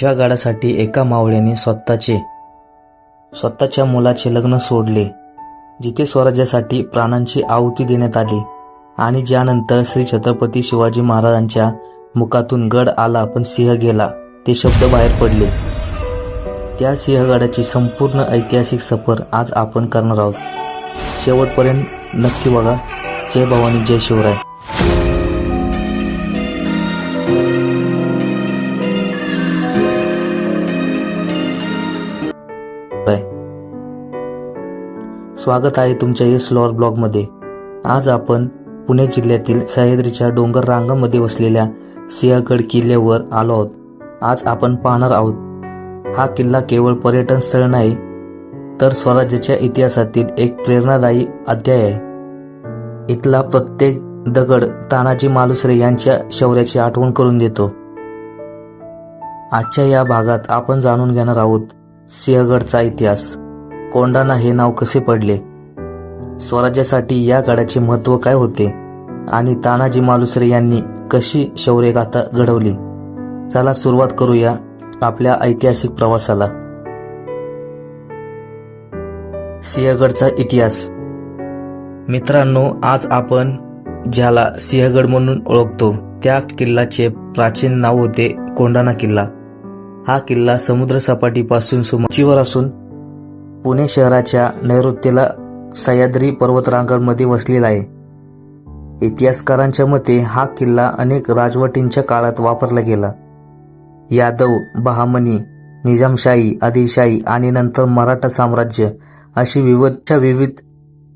शिवागडासाठी एका मावळ्याने स्वतःच्या मुलाचे लग्न सोडले, जिथे स्वराज्यासाठी प्राणांची आहुती देण्यात आली आणि ज्यानंतर श्री छत्रपती शिवाजी महाराजांच्या मुखातून गड आला पण सिंह गेला ते शब्द बाहेर पडले. त्या सिंहगडाची संपूर्ण ऐतिहासिक सफर आज आपण करणार आहोत. शेवटपर्यंत नक्की बघा. जय भवानी, जय शिवराय. स्वागत आहे तुमच्या या स्लॉर ब्लॉगमध्ये. आज आपण पुणे जिल्ह्यातील सह्याद्रीच्या डोंगर रांगांमध्ये वसलेल्या सिंहगड किल्ल्यावर आलो आहोत. आज आपण पाहणार आहोत हा किल्ला केवळ पर्यटन स्थळ नाही, तर स्वराज्याच्या इतिहासातील एक प्रेरणादायी अध्याय आहे. इथला प्रत्येक दगड तानाजी मालुसरे यांच्या शौर्याची आठवण करून देतो. आजच्या या भागात आपण जाणून घेणार आहोत सिंहगडचा इतिहास, कोंढाणा हे नाव कसे पडले, स्वराज्यासाठी या गडाचे महत्त्व काय होते आणि तानाजी मालुसरे यांनी कशी शौर्यगाथा घडवली. चला सुरुवात करूया आपल्या ऐतिहासिक प्रवासाला. सिंहगडचा इतिहास. मित्रांनो, आज आपण ज्याला सिंहगड म्हणून ओळखतो त्या किल्ल्याचे प्राचीन नाव होते कोंढाणा किल्ला. हा किल्ला समुद्र सपाटीपासून सुमारे असून पुणे शहराच्या नैऋत्येला सह्याद्री पर्वतरांगांमध्ये वसलेला आहे. इतिहासकारांच्या मते हा किल्ला अनेक राजवटींच्या काळात वापरला गेला. यादव, बहामनी, निजामशाही, आदिलशाही आणि नंतर मराठा साम्राज्य अशी विविध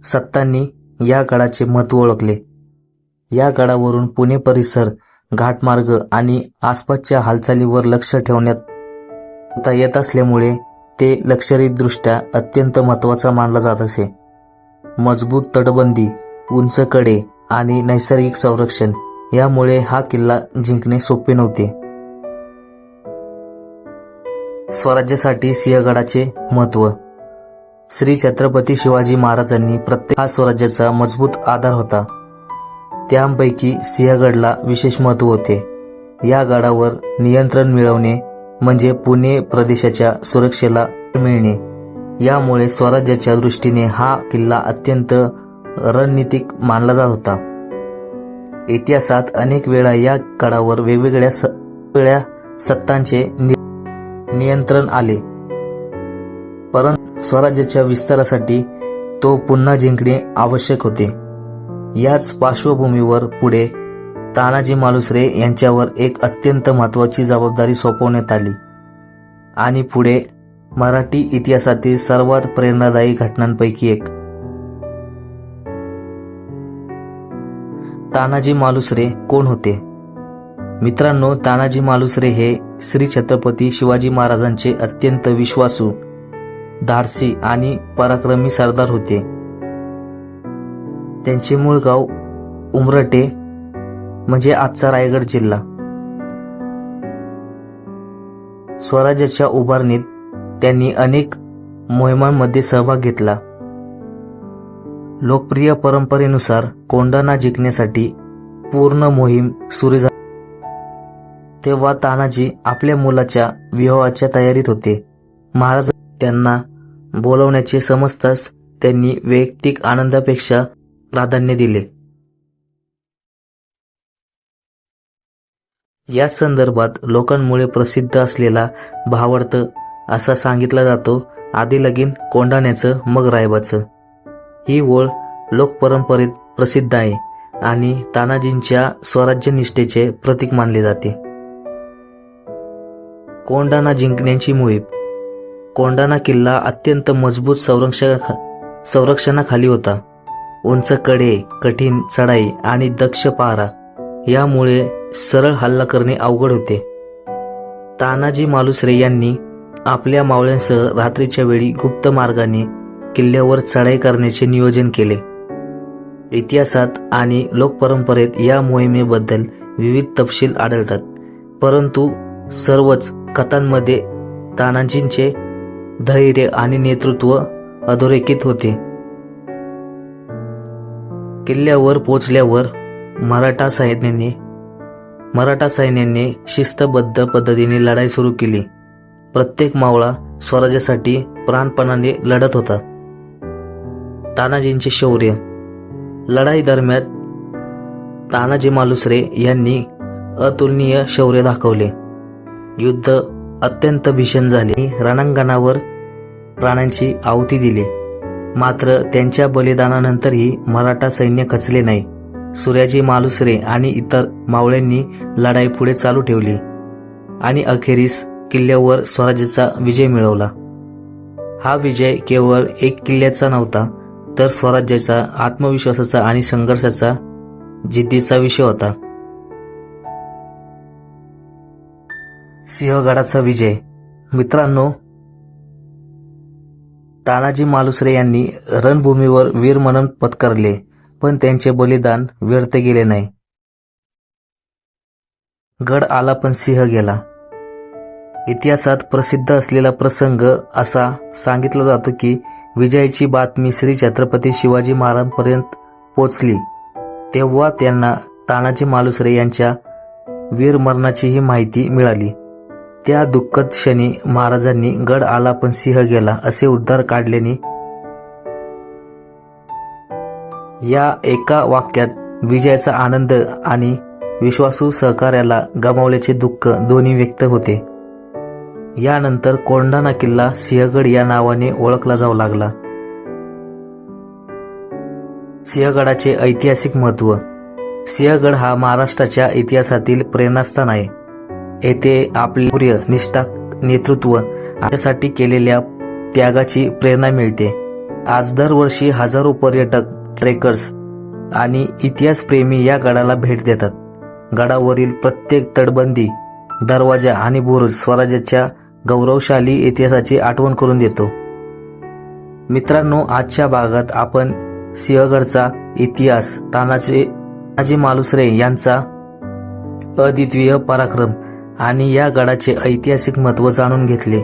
सत्तांनी या गडाचे महत्त्व ओळखले. या गडावरून पुणे परिसर, घाटमार्ग आणि आसपासच्या हालचालीवर लक्ष ठेवण्यात येत असल्यामुळे ते लष्करीदृष्ट्या अत्यंत महत्त्वाचा मानला जात असे. मजबूत तटबंदी, उंच कडे आणि नैसर्गिक संरक्षण यामुळे हा किल्ला जिंकणे सोपे नव्हते. स्वराज्यासाठी सिंहगडाचे महत्त्व. श्री छत्रपती शिवाजी महाराजांनी प्रत्येक हा स्वराज्याचा मजबूत आधार होता. त्यापैकी सिंहगडला विशेष महत्त्व होते. या गडावर नियंत्रण मिळवणे म्हणजे पुणे प्रदेशाच्या सुरक्षेला मिळणे. यामुळे स्वराज्याच्या दृष्टीने हा किल्ला अत्यंत रणनीतिक मानला जात होता. इतिहासात अनेक वेळा या गडावर वेगवेगळ्या सत्तांचे नियंत्रण आले, परंतु स्वराज्याच्या विस्तारासाठी तो पुन्हा जिंकणे आवश्यक होते. याच पार्श्वभूमीवर पुढे तानाजी मालुसरे यांच्यावर एक अत्यंत महत्त्वाची जबाबदारी सोपवण्यात आली आणि पुढे मराठी इतिहासातील सर्वात प्रेरणादायी घटनांपैकी एक. तानाजी मालुसरे कोण होते? मित्रांनो, तानाजी मालुसरे हे श्री छत्रपती शिवाजी महाराजांचे अत्यंत विश्वासू, धाडसी आणि पराक्रमी सरदार होते. त्यांचे मूळ गाव उमरटे म्हणजे आजचा रायगड जिल्हा. स्वराज्याच्या उभारणीत त्यांनी अनेक मोहिमांमध्ये सहभाग घेतला. लोकप्रिय परंपरेनुसार कोंढाणा जिंकण्यासाठी पूर्ण मोहीम सुरू झाली. तेव्हा तानाजी आपल्या मुलाच्या विवाहाच्या तयारीत होते. महाराज त्यांना बोलवण्याचे समजताच त्यांनी वैयक्तिक आनंदापेक्षा प्राधान्य दिले. याच संदर्भात लोकांमुळे प्रसिद्ध असलेला भावार्थ असा सांगितला जातो, आधी लगीन कोंढाण्याचं मग रायबाचं. ही ओळ लोकपरंपरेत प्रसिद्ध आहे आणि तानाजींच्या स्वराज्यनिष्ठेचे प्रतीक मानले जाते. कोंढाणा जिंकण्याची मोहीम. कोंढाणा किल्ला अत्यंत मजबूत संरक्षणाखाली होता. उंच कडे, कठीण चढाई आणि दक्ष पहारा यामुळे सरळ हल्ला करणे अवघड होते. तानाजी मालुसरे यांनी आपल्या मावळ्यांसह रात्रीच्या वेळी गुप्त मार्गाने किल्ल्यावर चढाई करण्याचे नियोजन केले. इतिहासात आणि लोकपरंपरेत या मोहिमेबद्दल विविध तपशील आढळतात, परंतु सर्वच कथांमध्ये तानाजींचे धैर्य आणि नेतृत्व अधोरेखित होते. किल्ल्यावर पोचल्यावर मराठा सैन्याने मराठा सैन्याने शिस्तबद्ध पद्धतीने लढाई सुरू केली. प्रत्येक मावळा स्वराज्यासाठी प्राणपणाने लढत होता. तानाजींचे शौर्य. लढाई दरम्यान तानाजी मालुसरे यांनी अतुलनीय शौर्य दाखवले. युद्ध अत्यंत भीषण झाले. रणांगणावर प्राणांची आहुती दिली. मात्र त्यांच्या बलिदानानंतरही मराठा सैन्य खचले नाही. सूर्याजी मालुसरे आणि इतर मावळ्यांनी लढाई पुढे चालू ठेवली आणि अखेरीस किल्ल्यावर स्वराज्याचा विजय मिळवला. हा विजय केवळ एक किल्ल्याचा नव्हता, तर स्वराज्याचा, आत्मविश्वासाचा आणि संघर्षाचा, जिद्दीचा विषय होता. सिंहगडाचा विजय. मित्रांनो, तानाजी मालुसरे यांनी रणभूमीवर वीरमरण पत्करले, पण त्यांचे बलिदान व्यर्थ गेले नाही. गड आला पण सिंह गेला. इतिहासात प्रसिद्ध असलेला प्रसंग असा सांगितला जातो की विजयाची बातमी श्री छत्रपती शिवाजी महाराजांपर्यंत पोचली तेव्हा त्यांना तानाजी मालुसरे यांच्या वीरमरणाचीही माहिती मिळाली. त्या दुःखद क्षणी महाराजांनी गड आला पण सिंह गेला असे उद्गार काढल्याने या एका वाक्यात विजयाचा आनंद आणि विश्वासू सहकार्याला गमावल्याचे दुःख दोन्ही व्यक्त होते. यानंतर कोंढाणा किल्ला सिंहगड या नावाने ओळखला जाऊ लागला. सिंहगडाचे ऐतिहासिक महत्त्व. सिंहगड हा महाराष्ट्राच्या इतिहासातील प्रेरणास्थान आहे. येथे आपले शौर्य, निष्ठा, नेतृत्व यासाठी केलेल्या त्यागाची प्रेरणा मिळते. आज दरवर्षी हजारो पर्यटक, ट्रेकर्स आणि इतिहासप्रेमी या गडाला भेट देतात. गडावरील प्रत्येक तटबंदी, दरवाजा आणि बुरुज स्वराज्याच्या गौरवशाली इतिहासाची आठवण करून देतो. मित्रांनो, आजच्या भागात आपण सिंहगडचा इतिहास, तानाजी मालुसरे यांचा अद्वितीय पराक्रम आणि या गडाचे ऐतिहासिक महत्त्व जाणून घेतले.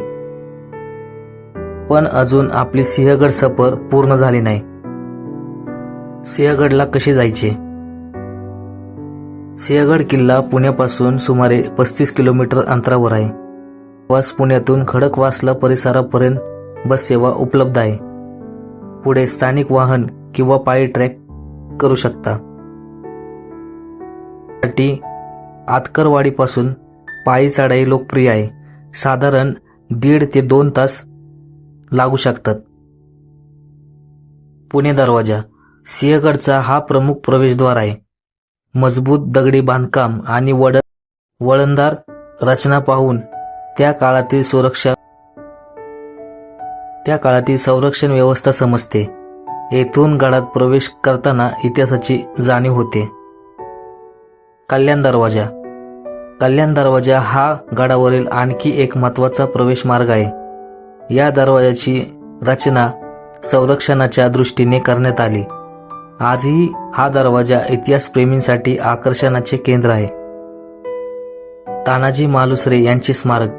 पण अजून आपली सिंहगड सफर पूर्ण झाली नाही. सिंहगडला कसे जायचे? सिंहगड किल्ला पुण्यापासून सुमारे 35 किलोमीटर अंतरावर आहे. पुण्यातून खडकवासला परिसरापर्यंत बस सेवा उपलब्ध आहे. पुढे स्थानिक वाहन किंवा पायी ट्रेक करू शकता. आतकरवाडीपासून पायी चढाई लोकप्रिय आहे. साधारण 1.5 ते 2 तास लागू शकतात. पुणे दरवाजा. सिंहगडचा हा प्रमुख प्रवेशद्वार आहे. मजबूत दगडी बांधकाम आणि वळणदार रचना पाहून त्या काळातील संरक्षण व्यवस्था समजते. येथून गडात प्रवेश करताना इतिहासाची जाणीव होते. कल्याण दरवाजा. कल्याण दरवाजा हा गडावरील आणखी एक महत्त्वाचा प्रवेश मार्ग आहे. या दरवाजाची रचना संरक्षणाच्या दृष्टीने करण्यात आली. आजही हा दरवाजा इतिहासप्रेमींसाठी आकर्षणाचे केंद्र आहे. तानाजी मालुसरे यांचे स्मारक.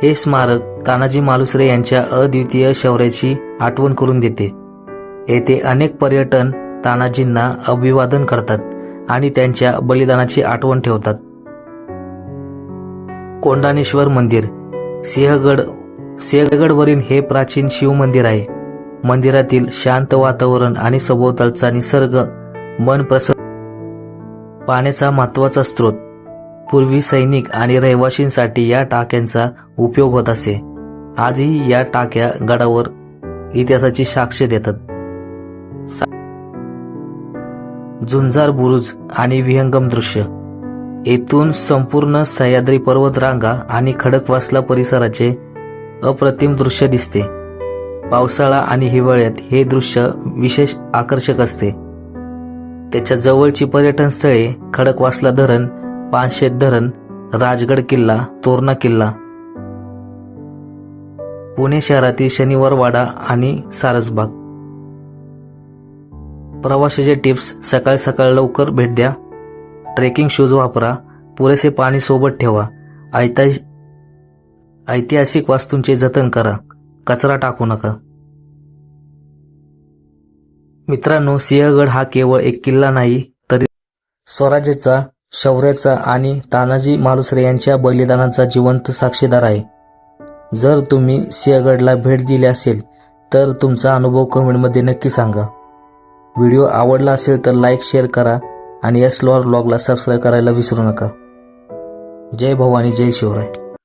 हे स्मारक तानाजी मालुसरे यांच्या अद्वितीय शौर्याची आठवण करून देते. येथे अनेक पर्यटन तानाजींना अभिवादन करतात आणि त्यांच्या बलिदानाची आठवण ठेवतात. कोंढाणेश्वर मंदिर. सिंहगडवरील हे प्राचीन शिव मंदिर आहे. मंदिरातील शांत वातावरण आणि सभोवतालचा निसर्ग मन प्रसन्न. पाण्याचा महत्त्वाचा स्रोत. पूर्वी सैनिक आणि रहिवाशींसाठी या टाक्यांचा उपयोग होत असे. आजही या टाक्या गडावर इतिहासाची साक्ष देतात. झुंजार बुरुज आणि विहंगम दृश्य. येथून संपूर्ण सह्याद्री पर्वतरांगा आणि खडकवासला परिसराचे अप्रतिम दृश्य दिसते. पावसाळा आणि हिवाळ्यात हे दृश्य विशेष आकर्षक असते. त्याच्या जवळची पर्यटन स्थळे खडकवासला धरण, पानशेत धरण, राजगड किल्ला, तोरणा किल्ला. पुणे शहरातील शनिवारवाडा आणि सारसबाग. प्रवासाचे टिप्स. सकाळ सकाळ लवकर भेट द्या. ट्रेकिंग शूज वापरा. पुरेसे पाणी सोबत ठेवा. ऐतिहासिक वास्तूंचे जतन करा. कचरा टाकू नका. मित्रांनो, सिंहगड हा केवळ एक किल्ला नाही, तर स्वराज्याचा शौर्याचा आणि तानाजी मालुसरे यांच्या बलिदानाचा जिवंत साक्षीदार आहे. जर तुम्ही सिंहगडला भेट दिली असेल तर तुमचा अनुभव कमेंटमध्ये नक्की सांगा. व्हिडिओ आवडला असेल तर लाईक शेअर करा आणि यस लोहार ब्लॉगला सबस्क्राईब करायला विसरू नका. जय भवानी, जय शिवराय.